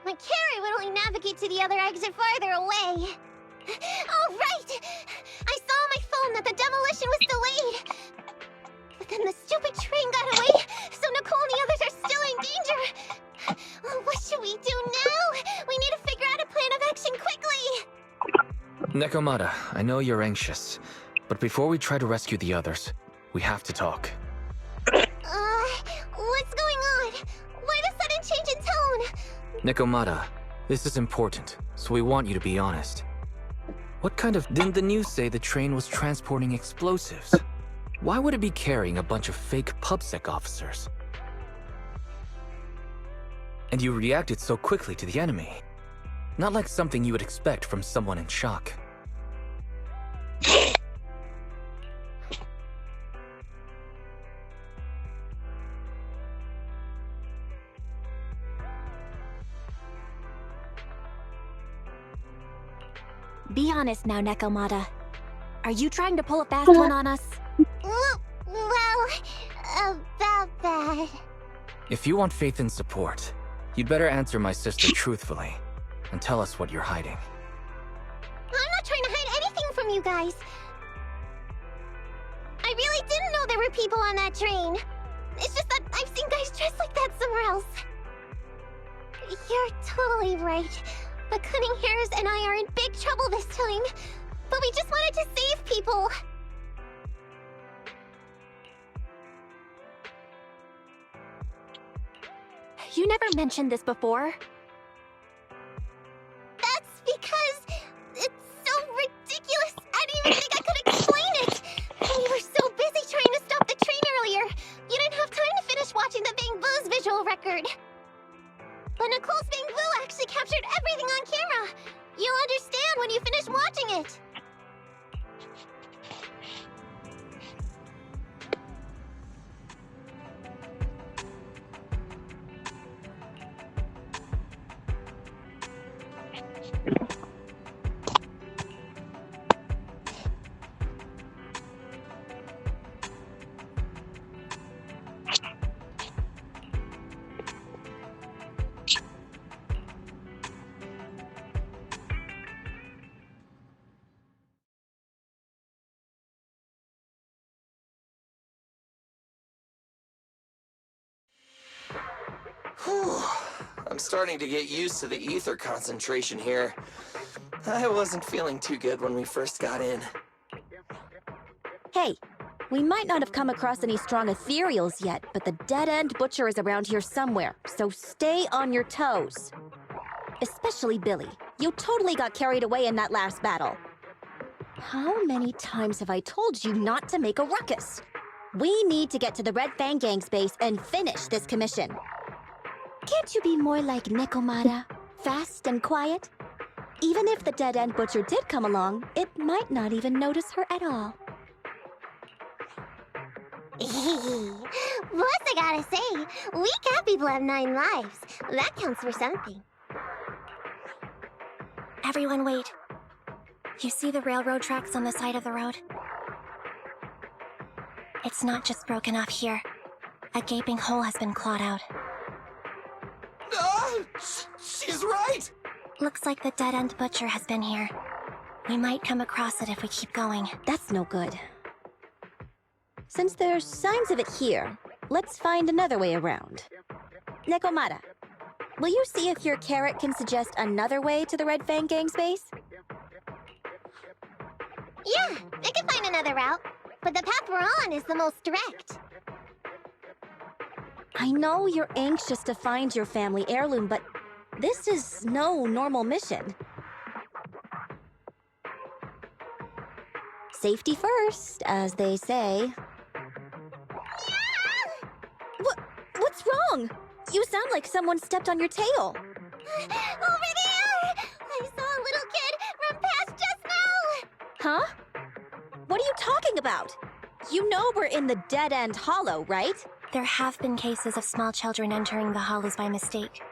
My carrot would only navigate to the other exit farther away. Oh, right! I saw on my phone that the demolition was delayed. But then the stupid train got away, so Nicole and the others are still in danger. Oh, what should we do now? We need to figure out a plan of action quickly. Nekomata, I know you're anxious, but before we try to rescue the others, we have to talk. What's going on? Why the sudden change in tone? Nekomata, this is important, so we want you to be honest. What kind of... Didn't the news say the train was transporting explosives? Why would it be carrying a bunch of fake PubSec officers? And you reacted so quickly to the enemy. Not like something you would expect from someone in shock. Be honest now, Nekomata. Are you trying to pull a fast one on us? Well, about that. If you want faith and support, you'd better answer my sister truthfully and tell us what you're hiding. I'm not trying to hide anything from you guys. I really didn't know there were people on that train. It's just that I've seen guys dressed like that somewhere else. You're totally right. But Cunning Hairs and I are in big trouble this time. But we just wanted to save people. You never mentioned this before. That's because it's so ridiculous. I didn't even think I could explain it. We were so busy trying to stop the train earlier. You didn't have time to finish watching the Bang Boo's visual record. But Nicole's Bang Boo actually captured everything on camera. You'll understand when you finish watching it. I'm starting to get used to the ether concentration here. I wasn't feeling too good when we first got in. Hey, we might not have come across any strong ethereals yet, but the dead-end butcher is around here somewhere, so stay on your toes. Especially Billy. You totally got carried away in that last battle. How many times have I told you not to make a ruckus? We need to get to the Red Fang Gang's base and finish this commission. Can't you be more like Nekomata? Fast and quiet? Even if the dead-end butcher did come along, it might not even notice her at all. Plus, I gotta say, we cat people have 9 lives. That counts for something. Everyone wait. You see the railroad tracks on the side of the road? It's not just broken off here. A gaping hole has been clawed out. She's right! Looks like the dead-end butcher has been here. We might come across it if we keep going. That's no good. Since there's signs of it here, let's find another way around. Nekomata, will you see if your carrot can suggest another way to the Red Fang Gang's base? Yeah, I can find another route. But the path we're on is the most direct. I know you're anxious to find your family heirloom, but this is no normal mission. Safety first, as they say. What's wrong? You sound like someone stepped on your tail. Over there! I saw a little kid run past just now! Huh? What are you talking about? You know we're in the dead-end hollow, right? There have been cases of small children entering the hollows by mistake.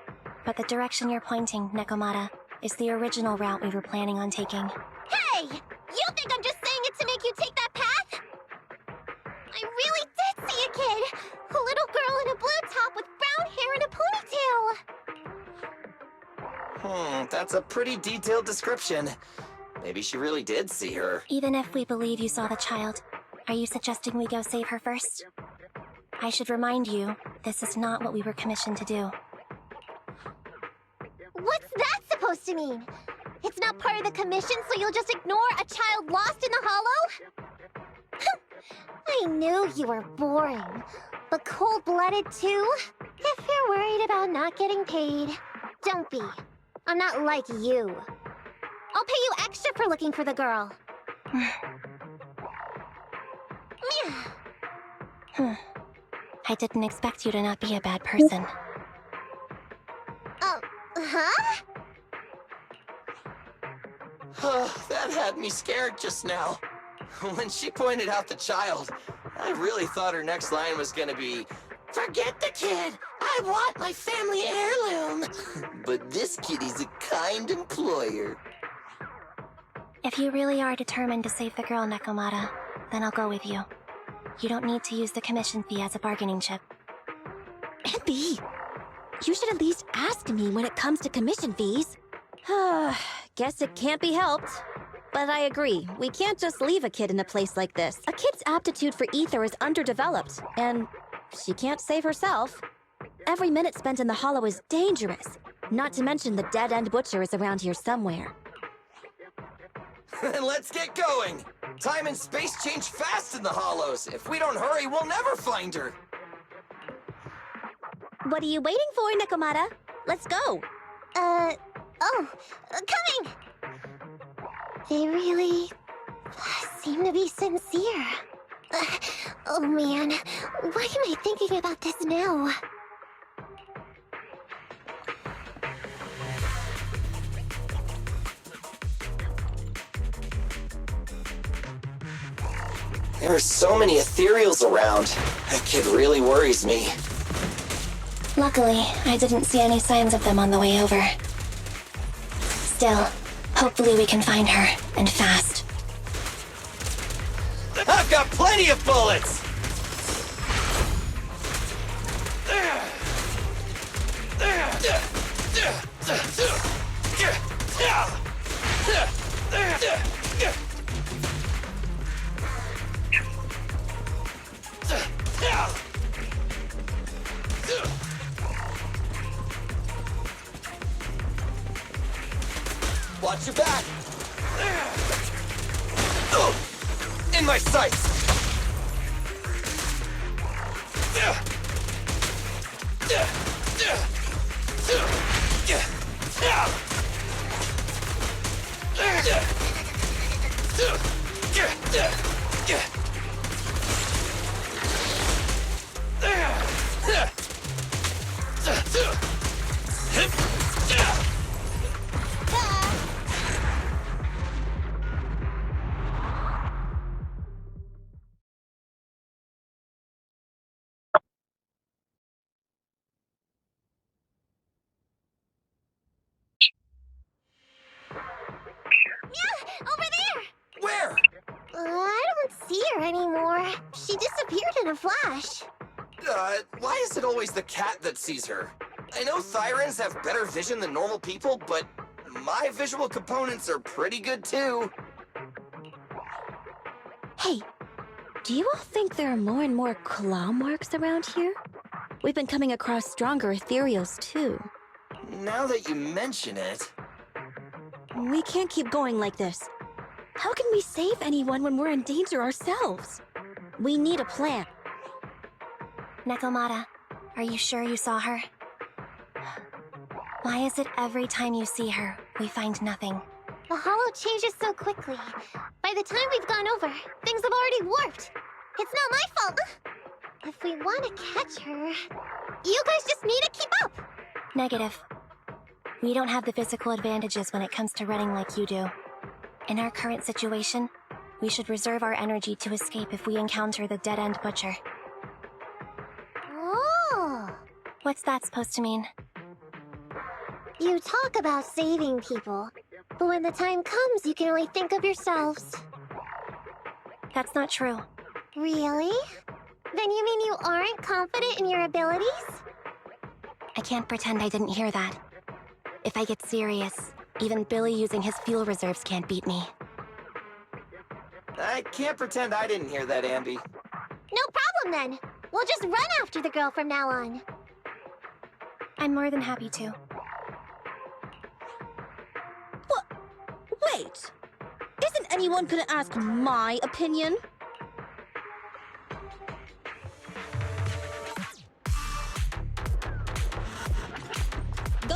But the direction you're pointing, Nekomata, is the original route we were planning on taking. Hey! You think I'm just saying it to make you take that path? I really did see a kid! A little girl in a blue top with brown hair and a ponytail! That's a pretty detailed description. Maybe she really did see her. Even if we believe you saw the child, are you suggesting we go save her first? I should remind you, this is not what we were commissioned to do. What's that supposed to mean? It's not part of the commission, so you'll just ignore a child lost in the hollow? I knew you were boring, but cold-blooded too? If you're worried about not getting paid, don't be. I'm not like you. I'll pay you extra for looking for the girl. I didn't expect you to not be a bad person. Huh? That had me scared just now. When she pointed out the child, I really thought her next line was gonna be, "Forget the kid! I want my family heirloom!" But this kitty's a kind employer. If you really are determined to save the girl, Nekomata, then I'll go with you. You don't need to use the commission fee as a bargaining chip. Epi, you should at least ask me when it comes to commission fees. Guess it can't be helped. But I agree, we can't just leave a kid in a place like this. A kid's aptitude for ether is underdeveloped, and she can't save herself. Every minute spent in the hollow is dangerous. Not to mention the dead-end butcher is around here somewhere. Then let's get going! Time and space change fast in the hollows. If we don't hurry, we'll never find her. What are you waiting for, Nekomata? Let's go. Coming! They really seem to be sincere. Oh man, why am I thinking about this now? There are so many ethereals around. That kid really worries me. Luckily, I didn't see any signs of them on the way over. Still, hopefully we can find her, and fast. I've got plenty of bullets! Watch your back! In my sights! Over there! Where? I don't see her anymore. She disappeared in a flash. Why is it always the cat that sees her? I know Thyrans have better vision than normal people, but my visual components are pretty good too. Hey, do you all think there are more and more claw marks around here? We've been coming across stronger ethereals too. Now that you mention it... We can't keep going like this. How can we save anyone when we're in danger ourselves? We need a plan. Nekomata, are you sure you saw her? Why is it every time you see her, we find nothing? The hollow changes so quickly. By the time we've gone over, things have already warped. It's not my fault. If we want to catch her, you guys just need to keep up. Negative. We don't have the physical advantages when it comes to running like you do. In our current situation, we should reserve our energy to escape if we encounter the dead-end butcher. Oh. What's that supposed to mean? You talk about saving people, but when the time comes, you can only think of yourselves. That's not true. Really? Then you mean you aren't confident in your abilities? I can't pretend I didn't hear that. If I get serious, even Billy using his fuel reserves can't beat me. I can't pretend I didn't hear that, Ambi. No problem then. We'll just run after the girl from now on. I'm more than happy to. What? Wait. Isn't anyone gonna ask my opinion?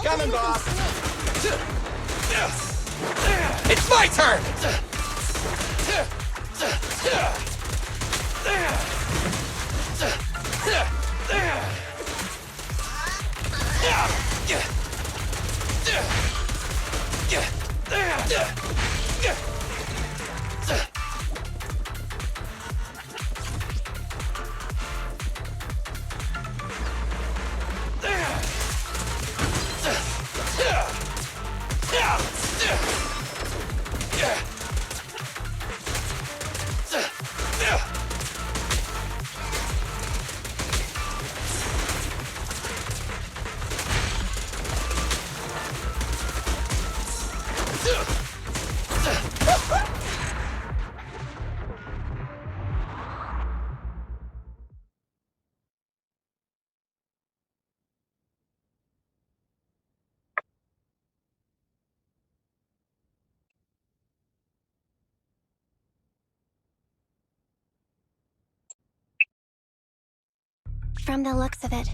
Coming, boss! It's my turn! From the looks of it,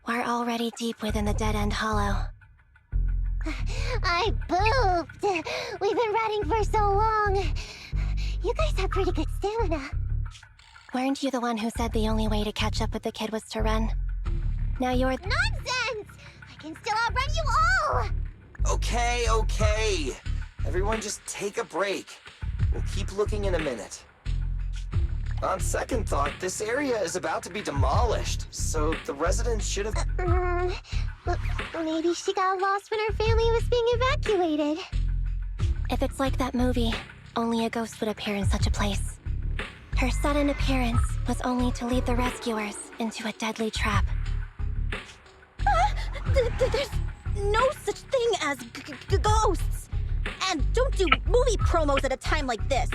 we're already deep within the dead-end hollow. I pooped. We've been running for so long. You guys have pretty good stamina. Weren't you the one who said the only way to catch up with the kid was to run? Now you're... Nonsense! I can still outrun you all! Okay. Everyone just take a break. We'll keep looking in a minute. On second thought, this area is about to be demolished, so the residents should have... Maybe she got lost when her family was being evacuated. If it's like that movie, only a ghost would appear in such a place. Her sudden appearance was only to lead the rescuers into a deadly trap. There's no such thing as ghosts! And don't do movie promos at a time like this!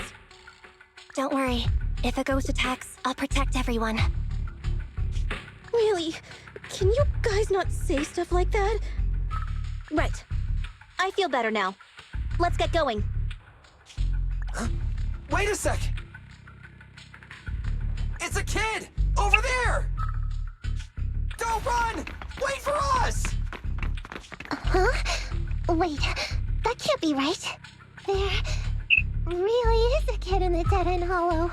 Don't worry. If a ghost attacks, I'll protect everyone. Really? Can you guys not say stuff like that? Right. I feel better now. Let's get going. Huh? Wait a sec! It's a kid! Over there! Don't run! Wait for us! Huh? Wait, that can't be right. There really is a kid in the dead-end hollow.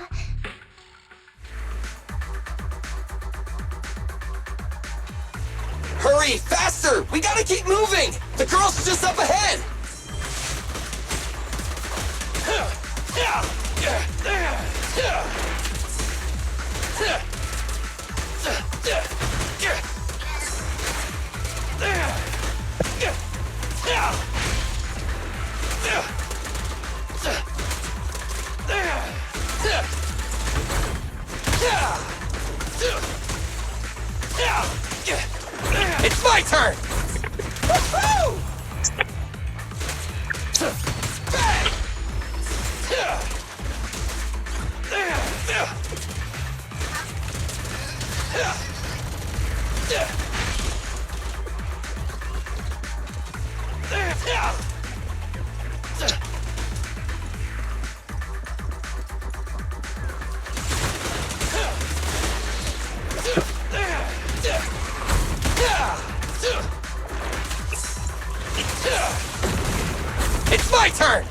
Hurry, faster! We gotta keep moving! The girl's just up ahead! It's my turn! Woohoo! Bang! It's my turn!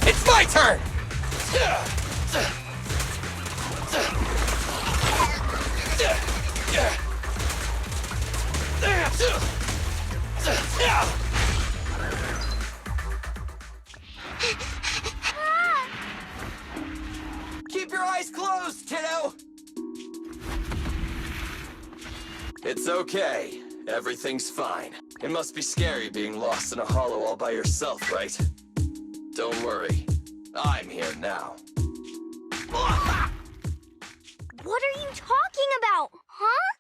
It's my turn! Keep your eyes closed, kiddo! It's okay. Everything's fine. It must be scary being lost in a hollow all by yourself, right? Don't worry. I'm here now. What are you talking about, huh?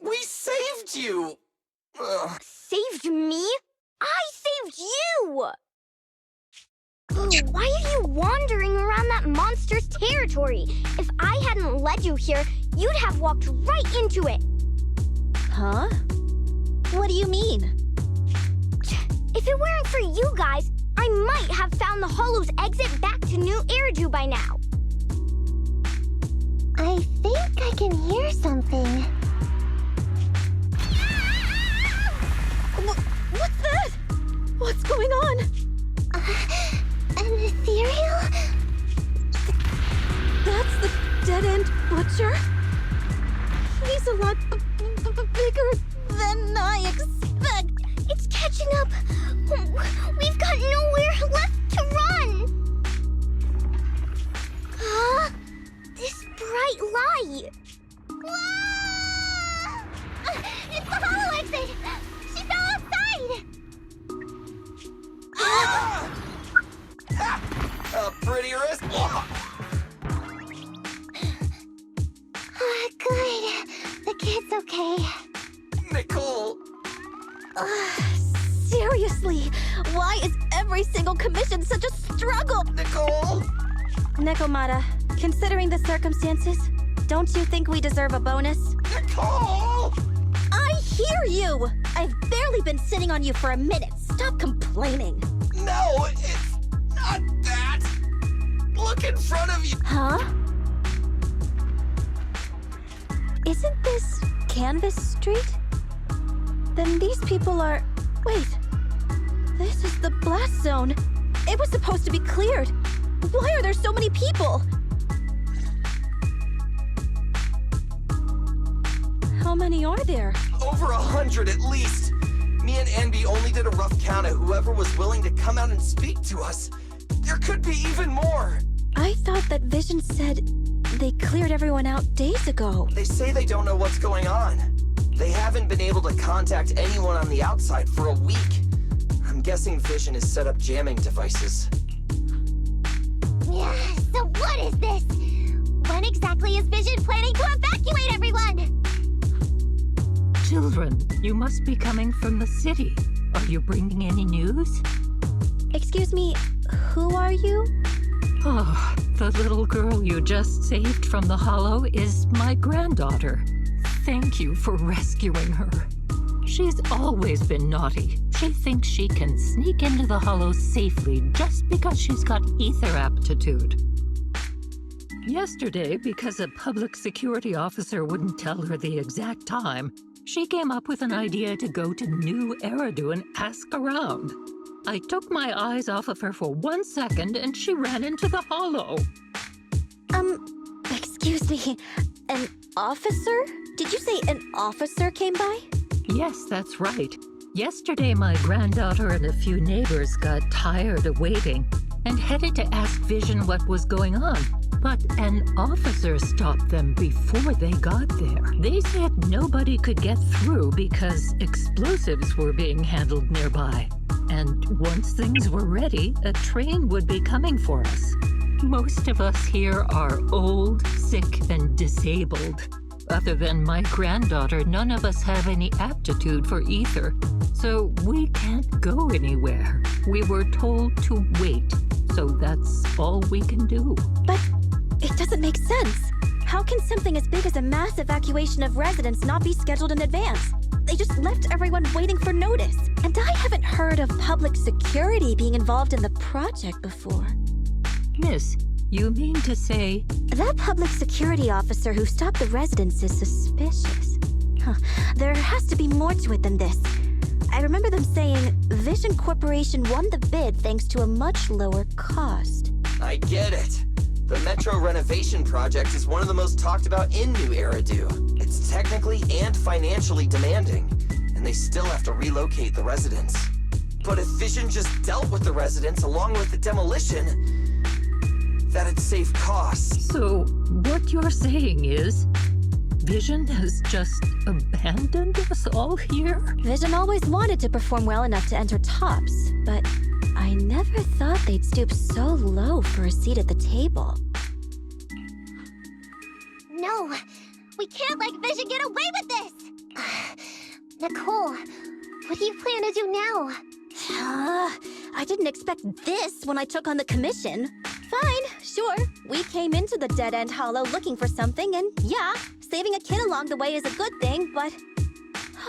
We saved you! Ugh. Saved me? I saved you! Why are you wandering around that monster's territory? If I hadn't led you here, you'd have walked right into it. Huh? What do you mean? If it weren't for you guys, I might have found the Hollow's exit back to New Eridu by now. I think I can hear something. What's that? What's going on? An ethereal? That's the dead-end butcher? He's a lot bigger than I expect. It's catching up. We've got nowhere left to run. Huh? This bright light. Whoa! It's the Hollow exit. She fell outside. A pretty risk. Good. The kid's okay. Nicole. Seriously, why is every single commission such a struggle? Nicole. Nekomata, considering the circumstances, don't you think we deserve a bonus? Nicole! I hear you! I've barely been sitting on you for a minute. Stop complaining. No, it's not that. Look in front of you. Huh? Isn't this Canvas Street? Then these people are... Wait. This is the blast zone. It was supposed to be cleared. Why are there so many people? How many are there? Over 100 at least. Me and Anby only did a rough count of whoever was willing to come out and speak to us. There could be even more. I thought that Vision said they cleared everyone out days ago. They say they don't know what's going on. They haven't been able to contact anyone on the outside for a week. I'm guessing Vision has set up jamming devices. Yeah, so what is this? When exactly is Vision planning to evacuate everyone? Children, you must be coming from the city. Are you bringing any news? Excuse me, who are you? Oh, the little girl you just saved from the Hollow is my granddaughter. Thank you for rescuing her. She's always been naughty. She thinks she can sneak into the Hollow safely just because she's got ether aptitude. Yesterday, because a public security officer wouldn't tell her the exact time, she came up with an idea to go to New Eridu and ask around. I took my eyes off of her for 1 second and she ran into the Hollow. Excuse me, an officer? Did you say an officer came by? Yes, that's right. Yesterday, my granddaughter and a few neighbors got tired of waiting and headed to ask Vision what was going on. But an officer stopped them before they got there. They said nobody could get through because explosives were being handled nearby. And once things were ready, a train would be coming for us. Most of us here are old, sick, and disabled. Other than my granddaughter, none of us have any aptitude for ether, so we can't go anywhere. We were told to wait, so that's all we can do. But it doesn't make sense. How can something as big as a mass evacuation of residents not be scheduled in advance? They just left everyone waiting for notice. And I haven't heard of public security being involved in the project before. Miss, you mean to say... That public security officer who stopped the residents is suspicious. There has to be more to it than this. I remember them saying Vision Corporation won the bid thanks to a much lower cost. I get it. The Metro renovation project is one of the most talked about in New Eridu. It's technically and financially demanding, and they still have to relocate the residents. But if Vision just dealt with the residents along with the demolition, that'd save costs. So, what you're saying is... Vision has just abandoned us all here? Vision always wanted to perform well enough to enter tops, but I never thought they'd stoop so low for a seat at the table. No, we can't let Vision get away with this! Nicole, what do you plan to do now? I didn't expect this when I took on the commission. Fine, sure. We came into the dead-end hollow looking for something, and yeah, saving a kid along the way is a good thing, but...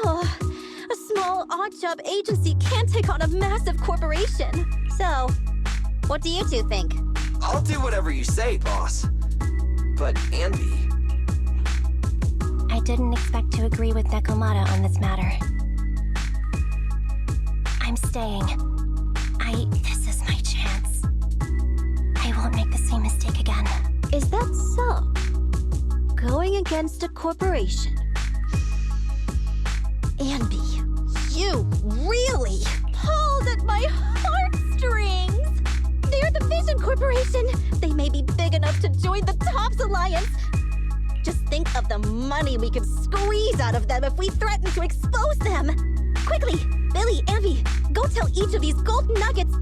a small odd-job agency can't take on a massive corporation. So, what do you two think? I'll do whatever you say, boss. But Anby... I didn't expect to agree with Nekomata on this matter. I'm staying. This is my chance. I won't make the same mistake again. Is that so? Going against a corporation? Anby, you really pulled at my heartstrings! They're the Vision Corporation! They may be big enough to join the TOPS Alliance! Just think of the money we could squeeze out of them if we threaten to expose them! Quickly, Billy, Anby, go tell each of these gold nuggets,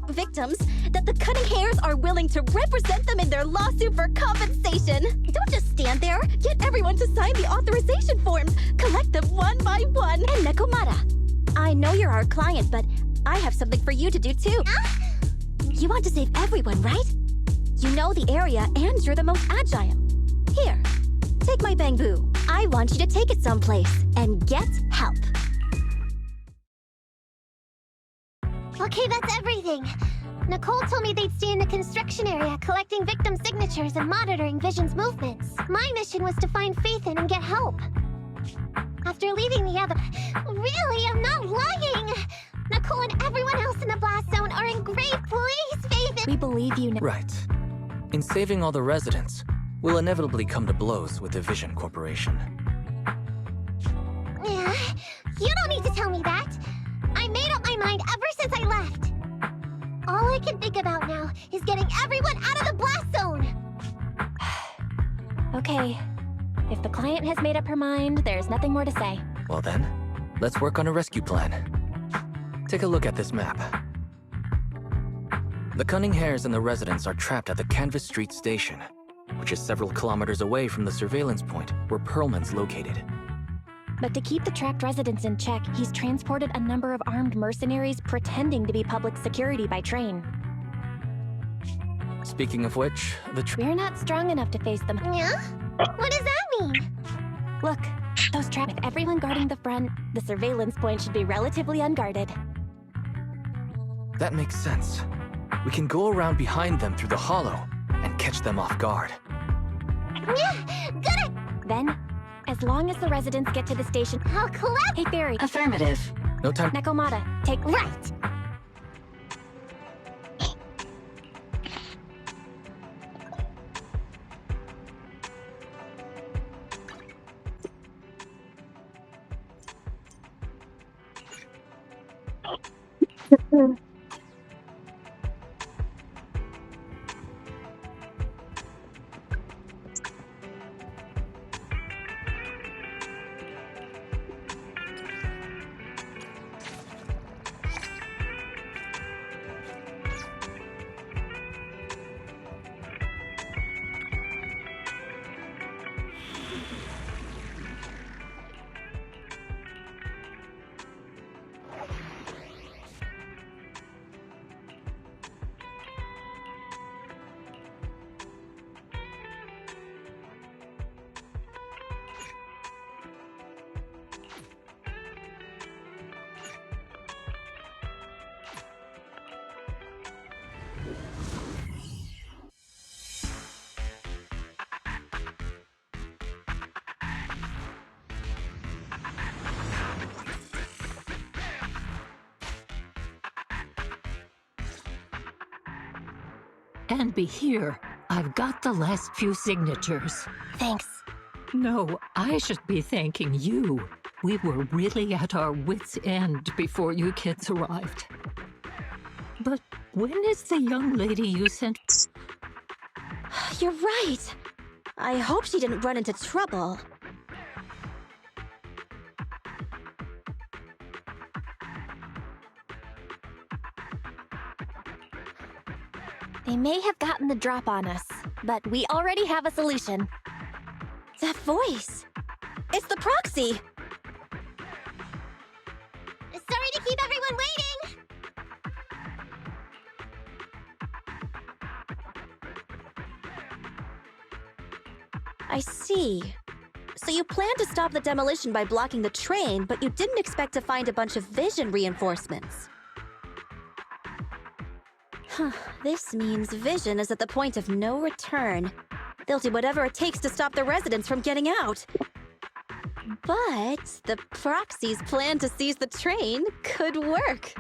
victims, that the Cunning Hairs are willing to represent them in their lawsuit for compensation. Don't just stand there. Get everyone to sign the authorization forms. Collect them one by one. And Nekomata, I know you're our client, but I have something for you to do too. You want to save everyone, right? You know the area and you're the most agile. Here, take my bamboo. I want you to take it someplace and get help. Okay, that's everything. Nicole told me they'd stay in the construction area, collecting victim signatures and monitoring Vision's movements. My mission was to find Faithin and get help. After leaving the other... Really, I'm not lying! Nicole and everyone else in the blast zone are in grave. Please, Faithin! We believe you now. Right. In saving all the residents, we'll inevitably come to blows with the Vision Corporation. Yeah, you don't need to tell me that. I made up my mind ever since I left. All I can think about now is getting everyone out of the blast zone. Okay. If the client has made up her mind, there's nothing more to say. Well then, let's work on a rescue plan. Take a look at this map. The Cunning Hairs and the residents are trapped at the Canvas Street station, which is several kilometers away from the surveillance point where Perlman's located. But to keep the trapped residents in check, he's transported a number of armed mercenaries pretending to be public security by train. Speaking of which, We're not strong enough to face them. Yeah? What does that mean? Look, those trapped, with everyone guarding the front, the surveillance point should be relatively unguarded. That makes sense. We can go around behind them through the hollow and catch them off guard. Yeah, good. Then, as long as the residents get to the station... How clever! Hey, Barry. Affirmative. No time. Nekomata, take... Right. Anby, here. I've got the last few signatures. Thanks. No, I should be thanking you. We were really at our wits' end before you kids arrived. But when is the young lady you sent... You're right. I hope she didn't run into trouble. They may have gotten the drop on us, but we already have a solution. That voice! It's the proxy! Sorry to keep everyone waiting! I see. So you planned to stop the demolition by blocking the train, but you didn't expect to find a bunch of vision reinforcements. This means Vision is at the point of no return. They'll do whatever it takes to stop the residents from getting out. But the Proxy's plan to seize the train could work.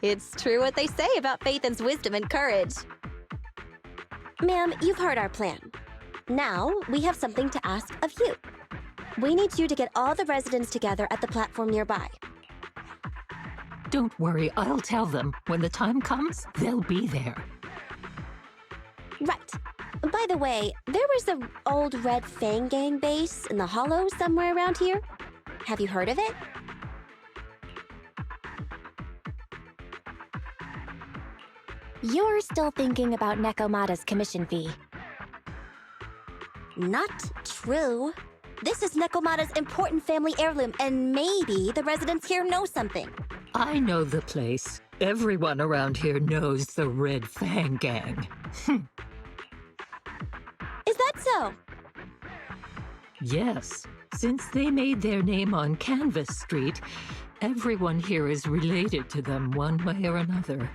It's true what they say about Phaethon's wisdom and courage. Ma'am, you've heard our plan. Now, we have something to ask of you. We need you to get all the residents together at the platform nearby. Don't worry, I'll tell them. When the time comes, they'll be there. Right. By the way, there was an old Red Fang Gang base in the Hollow somewhere around here. Have you heard of it? You're still thinking about Nekomata's commission fee. Not true. This is Nekomata's important family heirloom, and maybe the residents here know something. I know the place. Everyone around here knows the Red Fang Gang. Is that so? Yes. Since they made their name on Canvas Street, everyone here is related to them one way or another.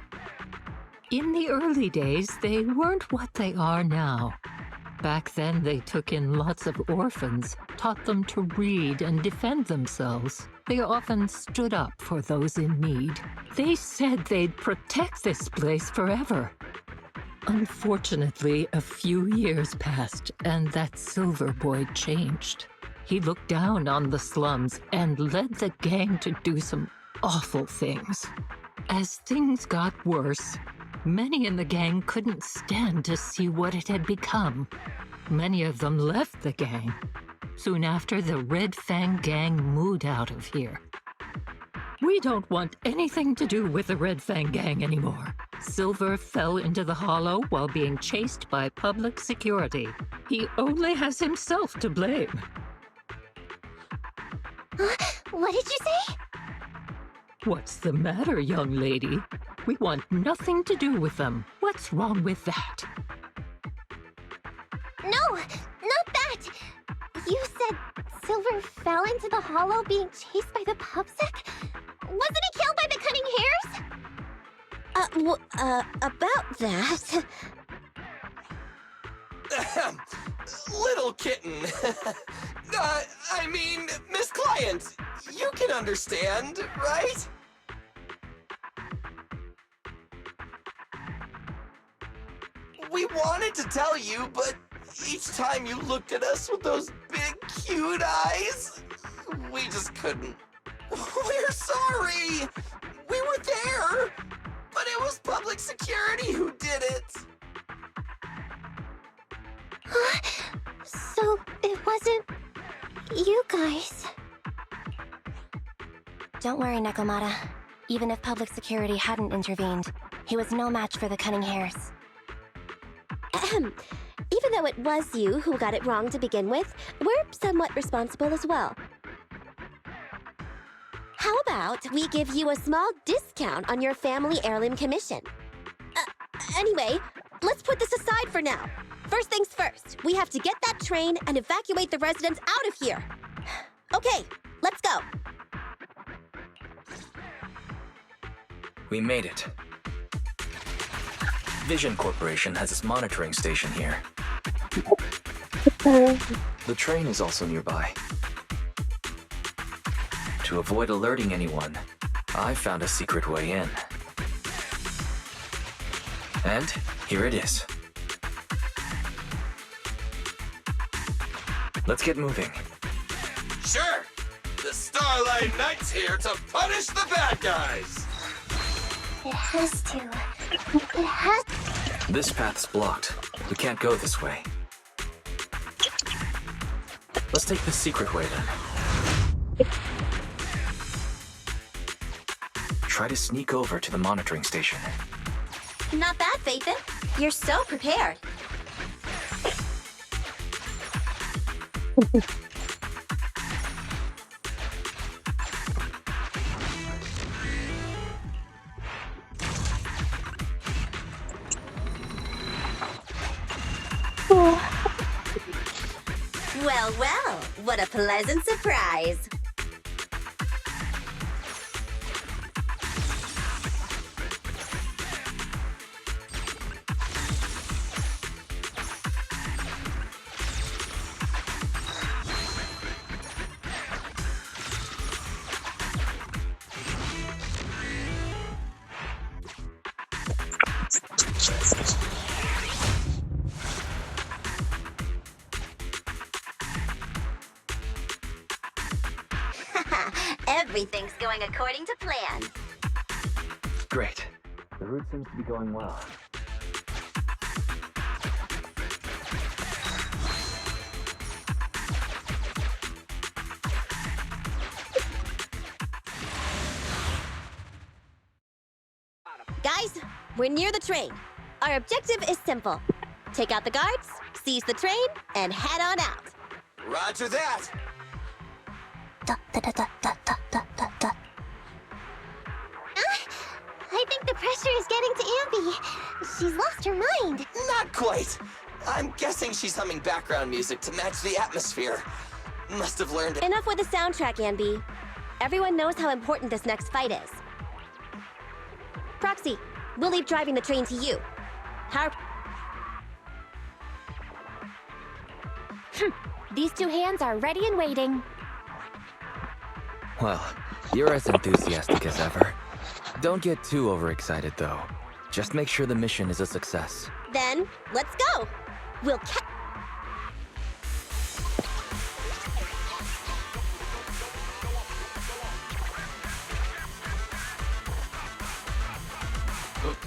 In the early days, they weren't what they are now. Back then, they took in lots of orphans, taught them to read and defend themselves. They often stood up for those in need. They said they'd protect this place forever. Unfortunately, a few years passed, and that Silver Boy changed. He looked down on the slums and led the gang to do some awful things. As things got worse, many in the gang couldn't stand to see what it had become. Many of them left the gang. Soon after, the Red Fang Gang moved out of here. We don't want anything to do with the Red Fang Gang anymore. Silver fell into the Hollow while being chased by public security. He only has himself to blame. What did you say? What's the matter, young lady? We want nothing to do with them. What's wrong with that? No, not that! You said Silver fell into the Hollow being chased by the pubsec? Wasn't he killed by the cunning hares? About that... Little kitten. I mean, Miss Client, you can understand, right? We wanted to tell you, but each time you looked at us with those big, cute eyes, we just couldn't. We're sorry! We were there, but it was public security who did it. So it wasn't you guys. Don't worry, Nekomata. Even if public security hadn't intervened, he was no match for the cunning hares. Even though it was you who got it wrong to begin with, we're somewhat responsible as well. How about we give you a small discount on your family heirloom commission? Anyway, let's put this aside for now. First things first, we have to get that train and evacuate the residents out of here. Okay, let's go. We made it. Vision Corporation has its monitoring station here. The train is also nearby. To avoid alerting anyone, I found a secret way in. And here it is. Let's get moving. Sure! The Starlight Knight's here to punish the bad guys! It has to. It has. This path's blocked. We can't go this way. Let's take the secret way then. Try to sneak over to the monitoring station. Not bad, Phaethon. You're so prepared. Well, well, what a pleasant surprise. Everything's going according to plan. Great. The route seems to be going well. Guys, we're near the train. Our objective is simple. Take out the guards, seize the train, and head on out. Roger that! I think the pressure is getting to Ambi. She's lost her mind. Not quite. I'm guessing she's humming background music to match the atmosphere. Must have learned it. Enough with the soundtrack, Anby. Everyone knows how important this next fight is. Proxy, we'll leave driving the train to you. How... These two hands are ready and waiting. Well, you're as enthusiastic as ever. Don't get too overexcited, though. Just make sure the mission is a success. Then, let's go! We'll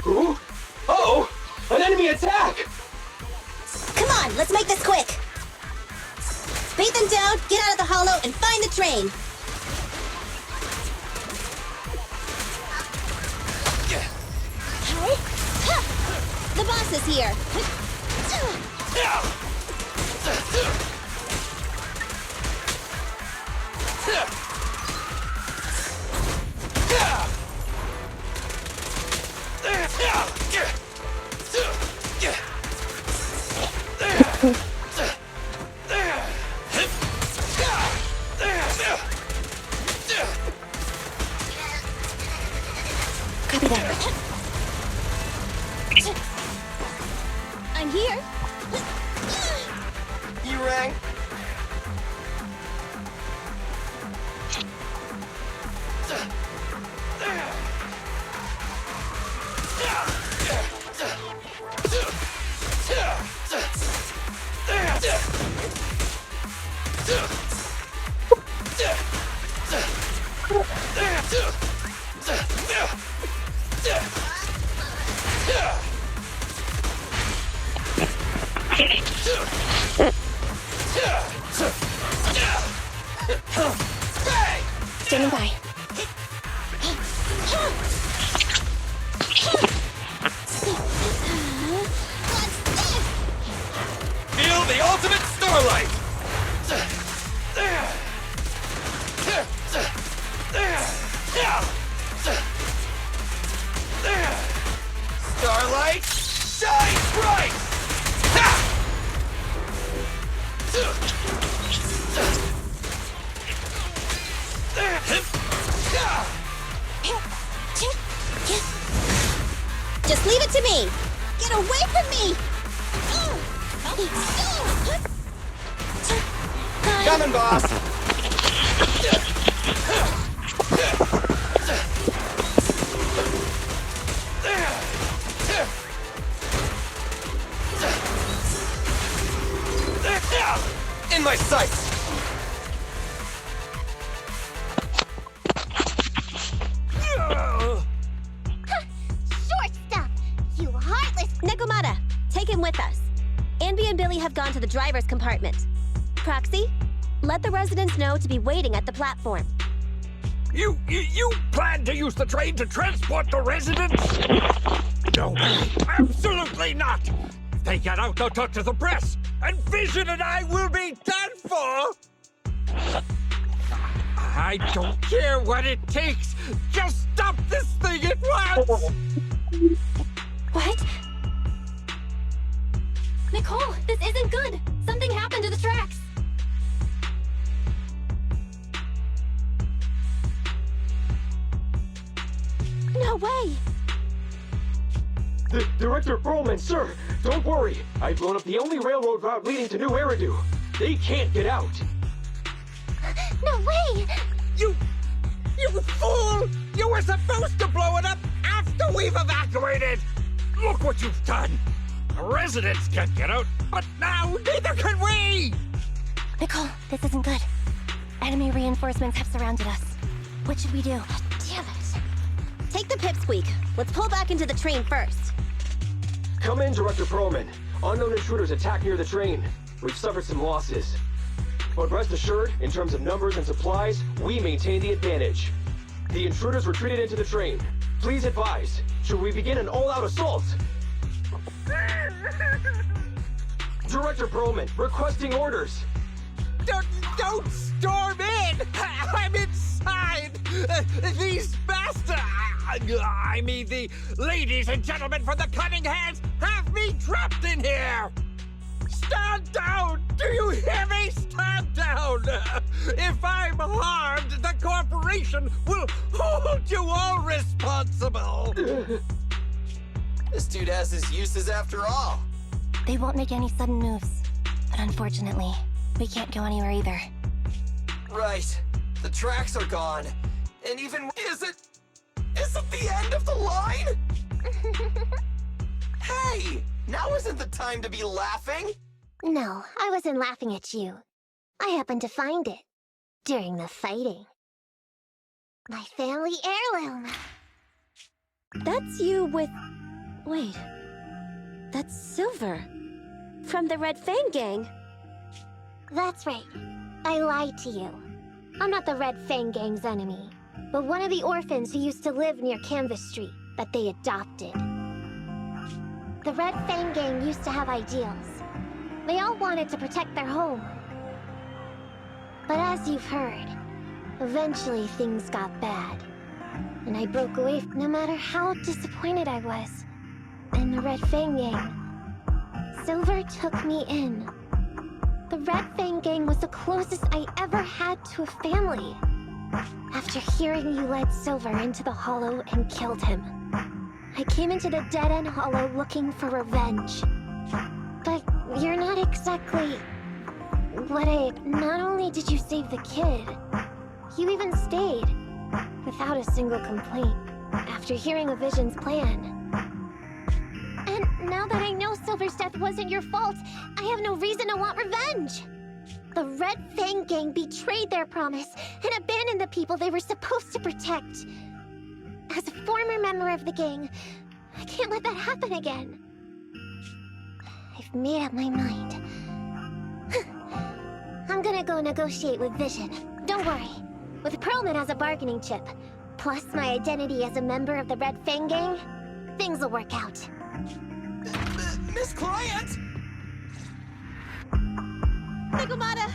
Ooh. Oh! An enemy attack! Come on, let's make this quick! Beat them down, get out of the hollow, and find the train! The boss is here! Copy that. I'm here. You rang? Standing by. Feel the ultimate starlight! Starlight, shine bright! Just leave it to me! Get away from me! Coming, boss! In my sights! Short stuff! You heartless... Nekomata, take him with us. Anby and Billy have gone to the driver's compartment. Proxy, Let the residents know to be waiting at the platform. You plan to use the train to transport the residents? No way. Absolutely not. If they get out, they'll talk to the press, and Vision and I will be done for. I don't care what it takes. Just stop this thing at once. What? Nicole, this isn't good! Something happened to the tracks! No way! Director Perlman, sir, don't worry. I've blown up the only railroad route leading to New Eridu. They can't get out. No way! You fool! You were supposed to blow it up after we've evacuated! Look what you've done! The residents can't get out, but now neither can we! Nicole, this isn't good. Enemy reinforcements have surrounded us. What should we do? Damn it! Take the pipsqueak. Let's pull back into the train first. Come in, Director Perlman. Unknown intruders attacked near the train. We've suffered some losses. But rest assured, in terms of numbers and supplies, we maintain the advantage. The intruders retreated into the train. Please advise, should we begin an all-out assault? Director Perlman, requesting orders. Don't storm in! I'm inside! These bastards! I mean, the ladies and gentlemen from the Cunning Hands have me trapped in here! Stand down! Do you hear me? Stand down! If I'm harmed, the corporation will hold you all responsible! This dude has his uses after all. They won't make any sudden moves. But unfortunately, we can't go anywhere either. Right. The tracks are gone. And even... Is it the end of the line? Hey! Now isn't the time to be laughing! No, I wasn't laughing at you. I happened to find it. During the fighting. My family heirloom. That's you with... Wait. That's Silver. From the Red Fang Gang. That's right. I lied to you. I'm not the Red Fang Gang's enemy, but one of the orphans who used to live near Canvas Street that they adopted. The Red Fang Gang used to have ideals. They all wanted to protect their home. But as you've heard, eventually things got bad. And I broke away no matter how disappointed I was. In the Red Fang Gang, Silver took me in. The Red Fang Gang was the closest I ever had to a family. After hearing you led Silver into the Hollow and killed him, I came into the dead-end Hollow looking for revenge. But you're not exactly what I... Not only did you save the kid, you even stayed, without a single complaint, after hearing a Vision's plan. And now that I know Silver's death wasn't your fault, I have no reason to want revenge! The Red Fang Gang betrayed their promise and abandoned the people they were supposed to protect. As a former member of the gang, I can't let that happen again. I've made up my mind. I'm gonna go negotiate with Vision. Don't worry. With Perlman as a bargaining chip, plus my identity as a member of the Red Fang Gang, things will work out. Miss Client! Nekomata!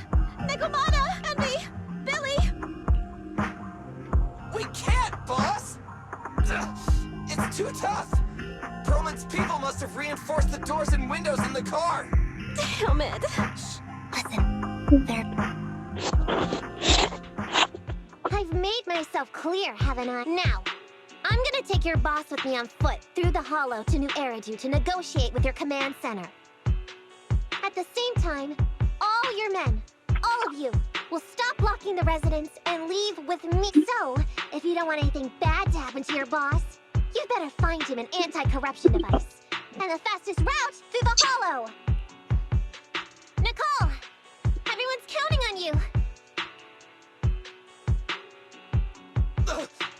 Nekomata! Andy! Billy! We can't, boss! It's too tough! Perlman's people must have reinforced the doors and windows in the car! Damn it! Shh. Listen. They're... I've made myself clear, haven't I? Now, I'm gonna take your boss with me on foot through the Hollow to New Eridu to negotiate with your command center. At the same time, all your men, all of you, will stop blocking the residents and leave with me. So, if you don't want anything bad to happen to your boss, you'd better find him an anti-corruption device. And the fastest route through the Hollow! Nicole! Everyone's counting on you!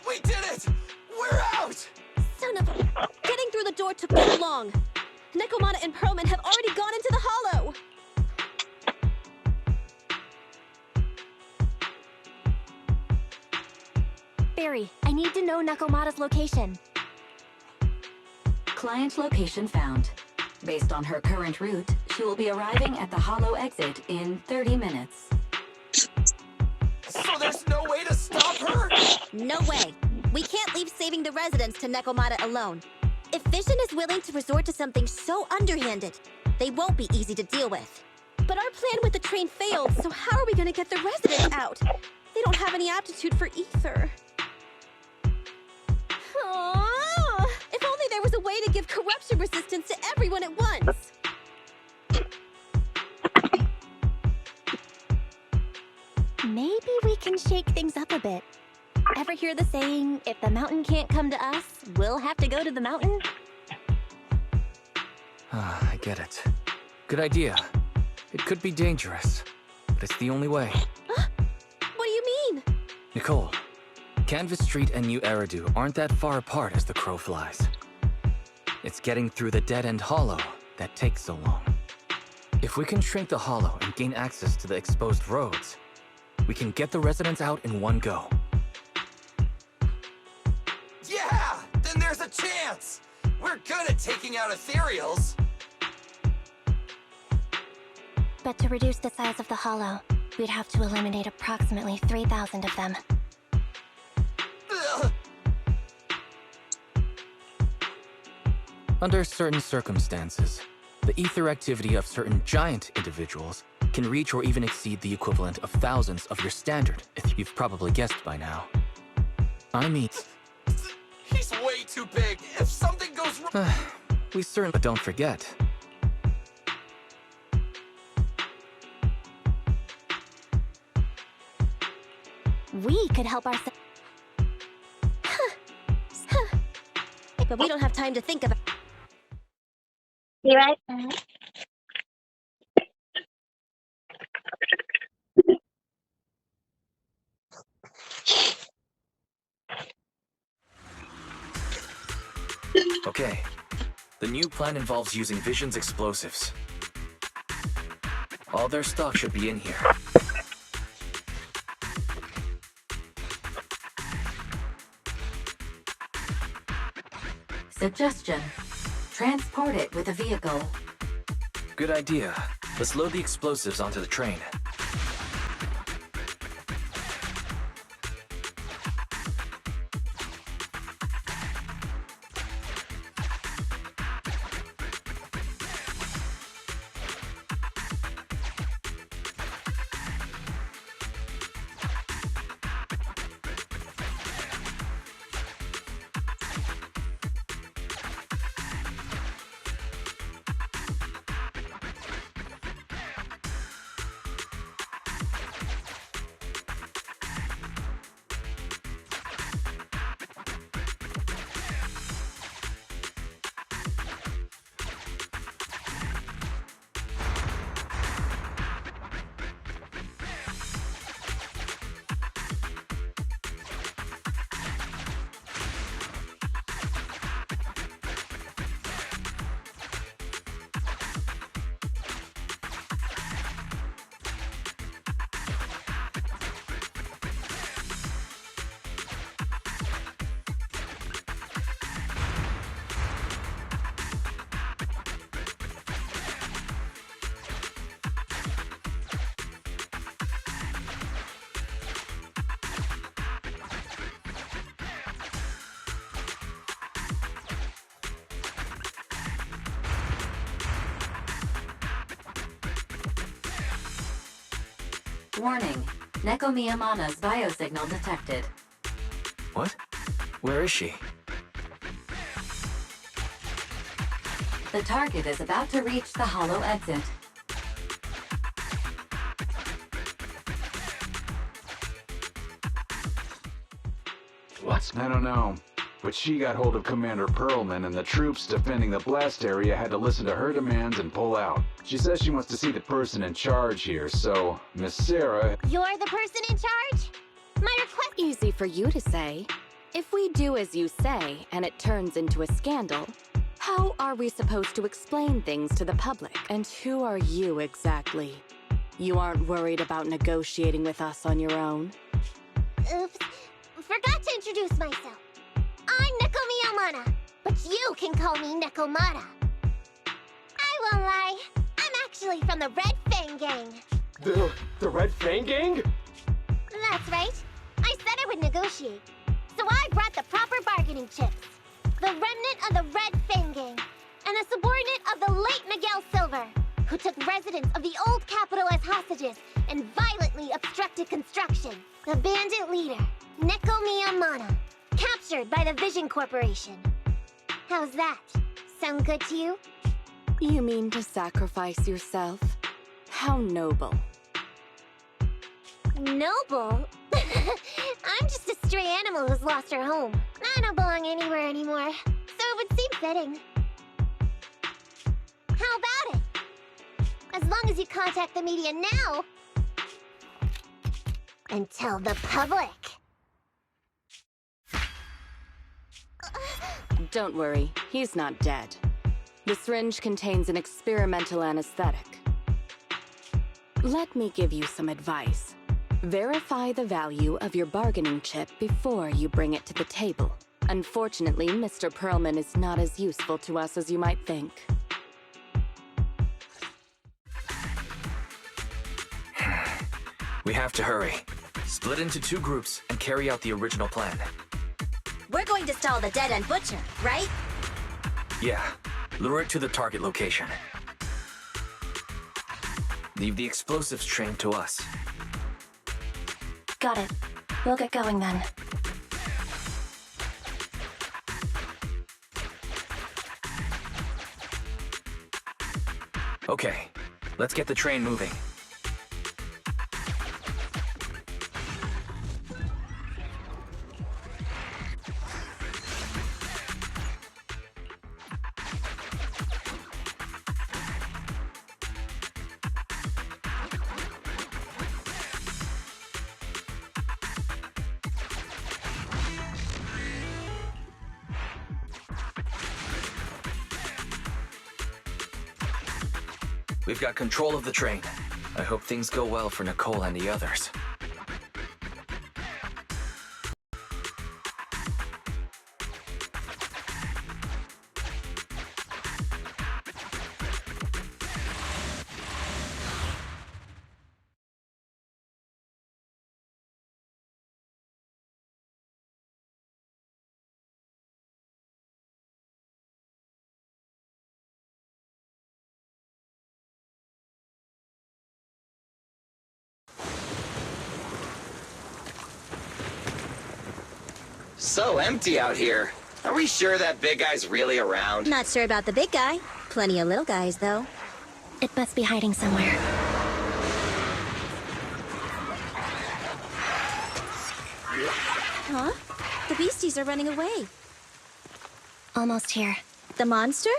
We did it! We're out! Son of a... Getting through the door took too long. Nekomata and Perlman have already gone into the Hollow. hurry. I need to know Nakomata's location. Client location found. Based on her current route, she will be arriving at the hollow exit in 30 minutes. So there's no way to stop her? No way. We can't leave saving the residents to Nekomata alone. If Vision is willing to resort to something so underhanded, they won't be easy to deal with. But our plan with the train failed, so how are we gonna get the residents out? They don't have any aptitude for ether. Aww. If only there was a way to give corruption resistance to everyone at once. Maybe we can shake things up a bit. Ever hear the saying, if the mountain can't come to us, we'll have to go to the mountain? I get it. Good idea. It could be dangerous, but it's the only way. What do you mean? Nicole, Canvas Street and New Eridu aren't that far apart as the crow flies. It's getting through the dead-end hollow that takes so long. If we can shrink the hollow and gain access to the exposed roads, we can get the residents out in one go. Yeah! Then there's a chance! We're good at taking out ethereals! But to reduce the size of the hollow, we'd have to eliminate approximately 3,000 of them. Ugh. Under certain circumstances, the ether activity of certain giant individuals can reach or even exceed the equivalent of thousands of your standard, if you've probably guessed by now. I mean... He's way too big! If something goes wrong... we certainly... But don't forget, We could help ourselves. But we don't have time to think about. Be right back. okay. The new plan involves using Vision's explosives. All their stock should be in here. Suggestion. Transport it with a vehicle. Good idea. Let's load the explosives onto the train. Warning. Nekomiyamana's biosignal detected. What? Where is she? The target is about to reach the hollow exit. What? I don't know. But she got hold of Commander Perlman, and the troops defending the blast area had to listen to her demands and pull out. She says she wants to see the person in charge here, so Miss Sarah... You're the person in charge? My request... Easy for you to say. If we do as you say, and it turns into a scandal, how are we supposed to explain things to the public? And who are you exactly? You aren't worried about negotiating with us on your own? Oops. Forgot to introduce introduce myself. I'm Neko Miyamata, but you can call me Nekomata. I won't lie, I'm actually from the Red Fang Gang. The Red Fang Gang? That's right. I said I would negotiate. So I brought the proper bargaining chips. The remnant of the Red Fang Gang, and a subordinate of the late Miguel Silver, who took residents of the old capital as hostages and violently obstructed construction. The bandit leader, Neko Miyamata, captured by the Vision Corporation. How's that? Sound good to you? You mean to sacrifice yourself? How noble. Noble? I'm just a stray animal who's lost her home. I don't belong anywhere anymore, so it would seem fitting. How about it? As long as you contact the media now and tell the public. Don't worry, he's not dead. The syringe contains an experimental anesthetic. Let me give you some advice. Verify the value of your bargaining chip before you bring it to the table. Unfortunately, Mr. Perlman is not as useful to us as you might think. We have to hurry. Split into 2 groups and carry out the original plan. We're going to stall the Dead End Butcher, right? Yeah, lure it to the target location. Leave the explosives train to us. Got it. We'll get going then. Okay, let's get the train moving. We've got control of the train. I hope things go well for Nicole and the others. So empty out here. Are we sure that big guy's really around? Not sure about the big guy. Plenty of little guys, though. It must be hiding somewhere. Huh? The beasties are running away. Almost here. The monster?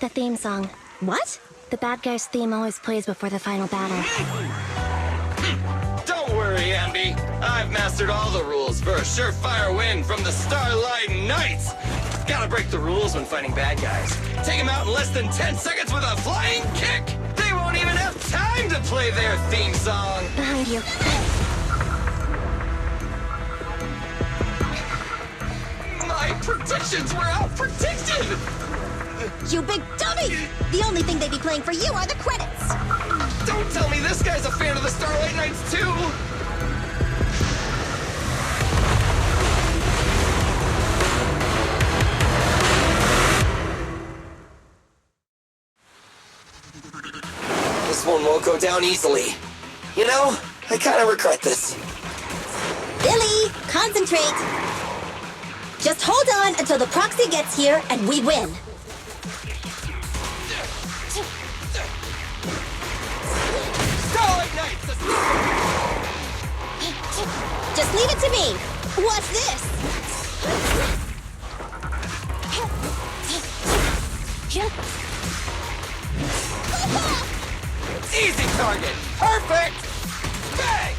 The theme song. What? The bad guy's theme always plays before the final battle. Don't worry, Ambi. I've mastered all the rules for a surefire win from the Starlight Knights. Gotta break the rules when fighting bad guys. Take them out in less than 10 seconds with a flying kick. They won't even have time to play their theme song. Behind you. My predictions were out-predicted! You big dummy! The only thing they'd be playing for you are the credits! Don't tell me this guy's a fan of the Starlight Knights, too! This one won't go down easily. You know, I kind of regret this. Billy, concentrate! Just hold on until the proxy gets here and we win. Starlight Knights! Just leave it to me. Watch this. Easy target! Perfect! Bang!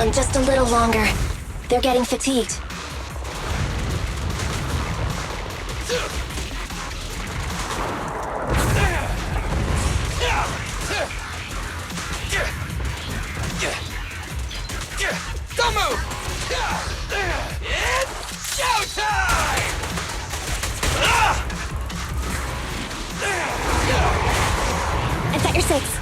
on just a little longer. They're getting fatigued. Don't move! It's showtime! I've got your 6.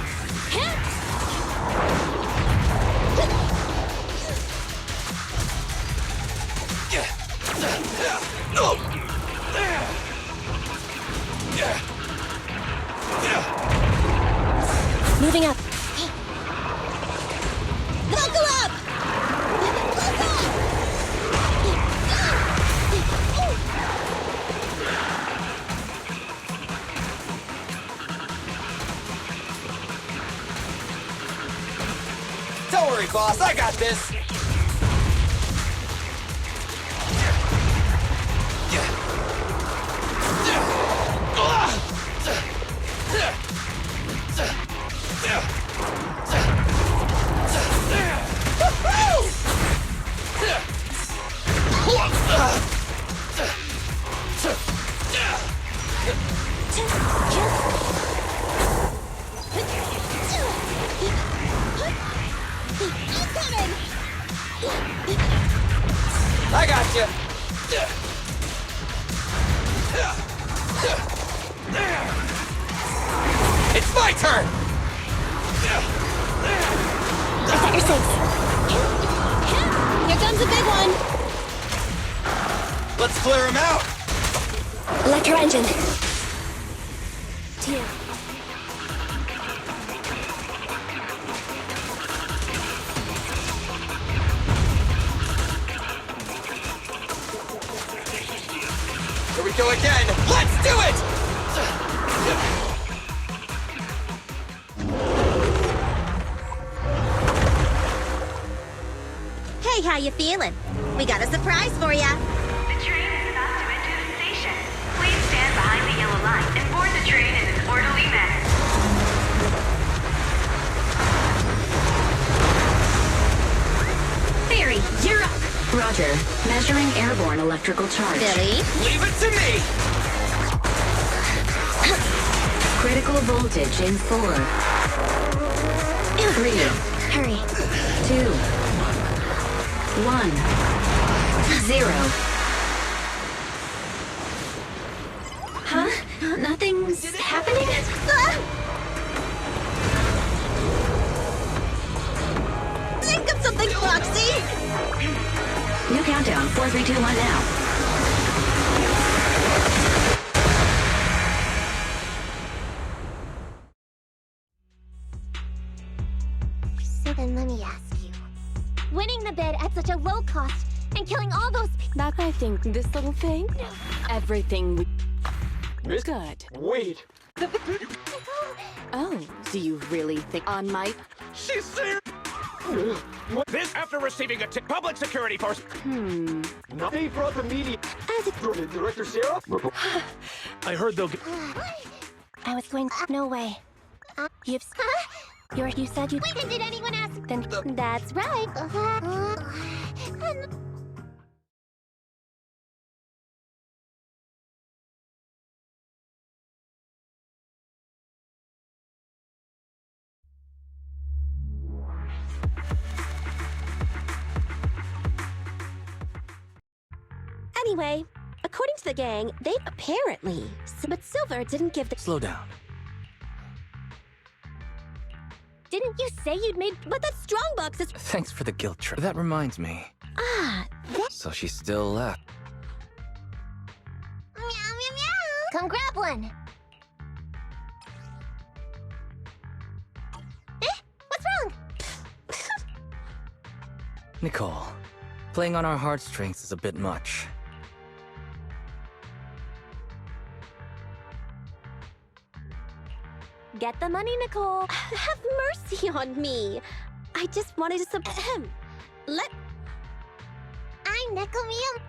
Moving up. Buckle up! Don't worry, boss, I got this! I got you. It's my turn. I've got your 6. Here comes a big one! Let's clear him out. Electro engine. 2. Here we go again. Let's do it. Hey, how you feeling? We got a surprise for ya. The train is about to enter the station. Please stand behind the yellow line and board the train in an orderly manner. Theory, you're up. Roger. Measuring airborne electrical charge. Billy? Leave it to me. Critical voltage in 4. 3. Hurry. 2. 1. 0. Huh? Nothing's happening? Think of something, Foxy! New countdown. 4, 3, 2, 1 now. So then let me ask you. Winning the bid at such a low cost and killing all those people. That I think this little thing, everything we... Miss- Good. Wait! Oh, do you really think on my... She's serious. This after receiving a public security force. Now they brought the media. Director Sarah? I heard they'll get... I was going. No way. You said you. Wait, and did anyone ask? Then That's right. Anyway, according to the gang, they apparently... But Silver didn't give the... Slow down. Didn't you say you'd made... But that strongbox is... Thanks for the guilt trip. That reminds me. Ah, that... So she still left. Meow, meow, meow. Come grab one. What's wrong? Nicole, playing on our heartstrings is a bit much. Get the money, Nicole. Have mercy on me. I just wanted to... Let... I'm Nickel Meow.